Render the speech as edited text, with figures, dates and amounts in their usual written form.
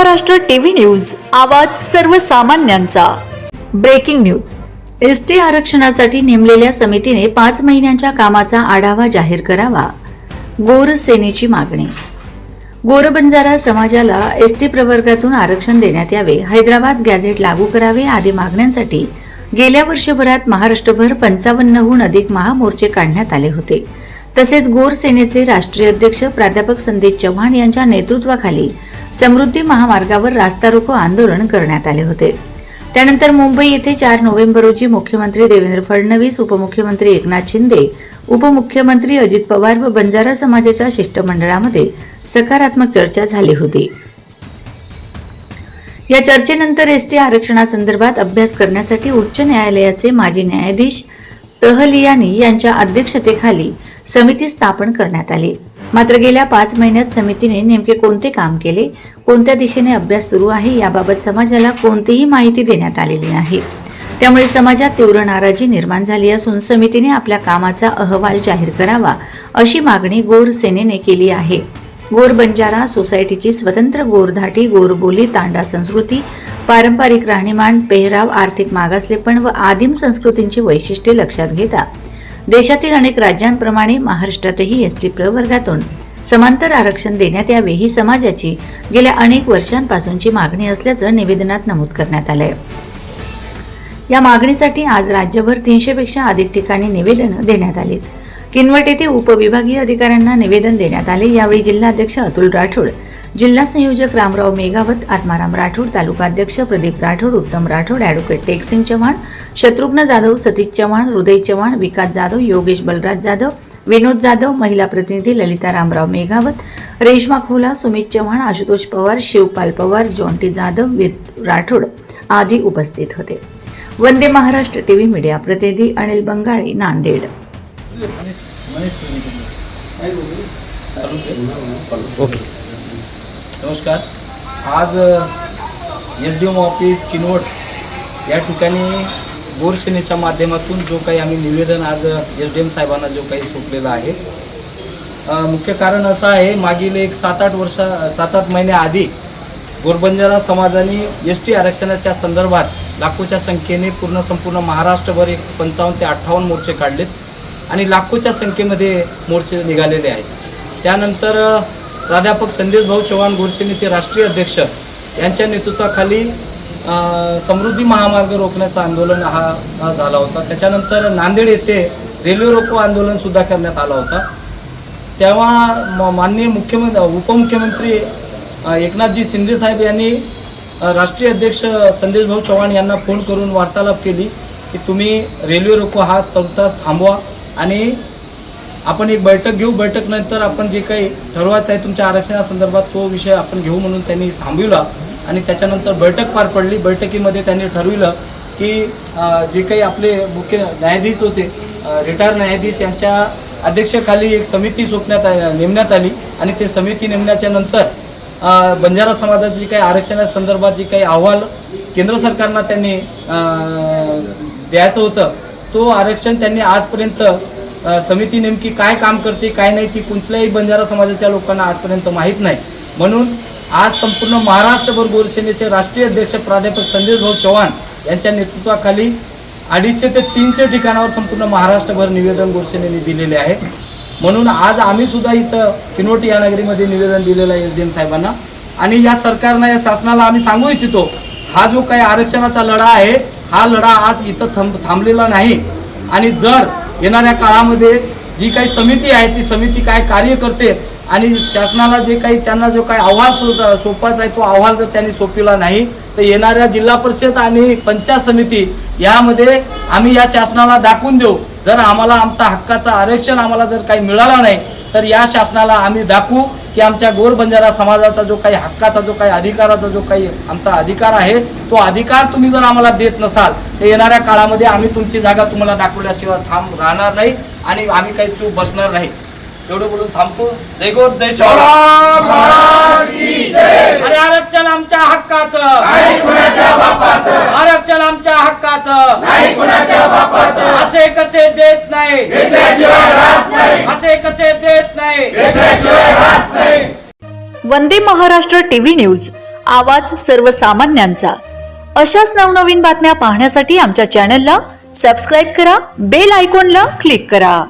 Maharashtra TV news, आवाज सर्वसामान्यांचा। Breaking news. ST आरक्षणासाठी नेमलेल्या समितीने 5 महिन्यांच्या कामाचा आढावा जाहीर करावा, गोर सेनेची मागणी। गोर बंजारा समाजाला एसटी प्रवर्गातून आरक्षण देण्यात यावे, हैदराबाद गॅझेट लागू करावे आदी मागण्यांसाठी गेल्या वर्षभरात महाराष्ट्रभर 55हून अधिक महामोर्चे काढण्यात आले होते। तसेच गोर सेनेचे राष्ट्रीय अध्यक्ष प्राध्यापक संदीप चव्हाण यांच्या नेतृत्वाखाली समृद्धी महामार्गावर रास्ता रोको आंदोलन करण्यात आले होते। त्यानंतर मुंबई येथे 4 नोव्हेंबर रोजी मुख्यमंत्री देवेंद्र फडणवीस, उपमुख्यमंत्री एकनाथ शिंदे, उपमुख्यमंत्री अजित पवार व बंजारा समाजाच्या शिष्टमंडळामध्ये सकारात्मक चर्चा झाली होती। या चर्चेनंतर एसटी आरक्षणासंदर्भात अभ्यास करण्यासाठी उच्च न्यायालयाचे माजी न्यायाधीश तहलियानी यांच्या अध्यक्षतेखाली समिती स्थापन करण्यात आली। मात्र गेल्या 5 महिन्यात समितीने नेमके कोणते काम केले, कोणत्या दिशेने अभ्यास सुरू आहे याबाबत समाजाला कोणतीही माहिती देण्यात आलेली नाही। त्यामुळे समाजात तीव्र नाराजी निर्माण झाली असून समितीने आपल्या कामाचा अहवाल जाहीर करावा अशी मागणी गोर सेनेने केली आहे। गोर बंजारा सोसायटीची स्वतंत्र गोरधाटी, गोरबोली, तांडा संस्कृती, पारंपरिक राहणीमान, पेहराव, आर्थिक मागासलेपण व आदिम संस्कृतींची वैशिष्ट्ये लक्षात घेता देशातील अनेक राज्यांप्रमाणे महाराष्ट्रातही एसटी प्रवर्गातून समांतर आरक्षण देण्यात यावे ही समाजाची गेल्या अनेक वर्षांपासूनची मागणी असल्याचं निवेदनात नमूद करण्यात आलंय। या मागणीसाठी आज राज्यभर 300 पेक्षा अधिक ठिकाणी निवेदन देण्यात आलीत। किनवट येथे उपविभागीय अधिकाऱ्यांना निवेदन देण्यात आले। यावेळी जिल्हाध्यक्ष अतुल राठोड, जिल्हा संयोजक रामराव मेघावत, आत्माराम राठोड, तालुका अध्यक्ष प्रदीप राठोड, उत्तम राठोड, ॲडव्होकेट टेकसिंग चव्हाण, शत्रुघ्न जाधव, सतीश चव्हाण, हृदय चव्हाण, विकास जाधव, योगेश बलराज जाधव, विनोद जाधव, महिला प्रतिनिधी ललिता रामराव मेघावत, रेश्मा खोला, सुमित चव्हाण, आशुतोष पवार, शिवपाल पवार, जॉन्टी जाधव, वीर राठोड आदी उपस्थित होते। वंदे महाराष्ट्र टीव्ही मीडिया प्रतिनिधी अनिल बंगाळे, नांदेड। नमस्कार। आज एसडीएम ऑफिस किनवट या ठिकाणी गोर सेनेच्या माध्यमातून जो काही आम्ही निवेदन आज एसडीएम साहेबांना जो काही सोपलेला आहे, मुख्य कारण असं आहे, मागील एक 7-8 महिन्याआधी गोरबंजारा समाजाने एसटी आरक्षणाच्या संदर्भात लाखोच्या संख्येने संपूर्ण महाराष्ट्रभर एक 55 ते 58 मोर्चे काढलेत आणि लाखोच्या संख्येमध्ये मोर्चे निघालेले आहेत। त्यानंतर प्राध्यापक संदेश भाऊ चव्हाण गोरसेनेचे राष्ट्रीय अध्यक्ष यांच्या नेतृत्वाखाली समृद्धी महामार्ग रोखण्याचं आंदोलन हा झाला होता। त्याच्यानंतर नांदेड येथे रेल्वे रोको आंदोलन सुद्धा करण्यात आला होता। तेव्हा माननीय उपमुख्यमंत्री एकनाथजी शिंदे साहेब यांनी राष्ट्रीय अध्यक्ष संदेश भाऊ चव्हाण यांना फोन करून वार्तालाप केली की तुम्ही रेल्वे रोको हा तुर्तास थांबवा आणि आपण एक बैठक घेऊ, बैठक नंतर आपण जे काही ठरवायचं आहे तुमच्या आरक्षणासंदर्भात तो विषय आपण घेऊ म्हणून त्यांनी थांबविला आणि त्याच्यानंतर बैठक पार पडली। बैठकीमध्ये त्यांनी ठरविलं की जे काही आपले मुख्य न्यायाधीश होते, रिटायर न्यायाधीश यांच्या अध्यक्षतेखाली एक समिती नेमण्यात आली आणि ते समिती नेमण्याच्या नंतर बंजारा समाजाची जी काही आरक्षणासंदर्भात जी काही अहवाल केंद्र सरकारला त्यांनी द्यायचं होतं, तो आरक्षण त्यांनी आजपर्यंत समिती नेमकी काय काम करते काय नाही ती कुठल्याही बंजारा समाजाच्या लोकांना आजपर्यंत माहीत नाही। म्हणून आज संपूर्ण महाराष्ट्रभर गोरसेनेचे राष्ट्रीय अध्यक्ष प्राध्यापक संदेश भाऊ चव्हाण यांच्या नेतृत्वाखाली 250 ते 300 ठिकाणावर संपूर्ण महाराष्ट्रभर निवेदन गोरसेनेने दिलेले आहे। म्हणून आज आम्ही सुद्धा इथं किनवट या नगरीमध्ये निवेदन दिलेलं आहे एसडीएम साहेबांना आणि या सरकारला, या शासनाला आम्ही सांगू इच्छितो, हा जो काही आरक्षणाचा लढा आहे हा लढा आज इथं थांबलेला नाही आणि जर येणाऱ्या काळामध्ये जी काही समिती आहे ती समिती काय कार्य करते आणि शासनाला जे काही त्यांना जो काही अहवाल सोपवायचा आहे तो अहवाल जर त्यांनी सोपविला नाही तर येणाऱ्या जिल्हा परिषद आणि पंचायत समिती यामध्ये आम्ही या शासनाला दाखवून देऊ, जर आम्हाला आमचा हक्काचा आरक्षण आम्हाला जर काही मिळाला नाही तर या शासनाला आम्ही दाखवू की आमच्या गोर बंजारा समाजाचा जो काही हक्काचा, जो काही अधिकाराचा, जो काही आमचा अधिकार आहे तो अधिकार तुम्ही जर आम्हाला देत नसाल तर येणाऱ्या काळामध्ये आम्ही तुमची जागा तुम्हाला दाखवल्याशिवाय राहणार नाही आणि आम्ही काही चूप बसणार नाही। एवढं बोलून थांबतो। जय गोर, जय शिवराम। अरे आरक्षण आमच्या हक्काचं, आरक्षण आमच्या हक्काचं, असे कसे देत नाही, असे कसे देत नाही। वंदे महाराष्ट्र टीव्ही न्यूज, आवाज सर्वसामान्यांचा. अशाच नवनवीन बातम्या पाहण्यासाठी आमच्या चॅनलला सबस्क्राईब करा, बेल आयकॉनला क्लिक करा.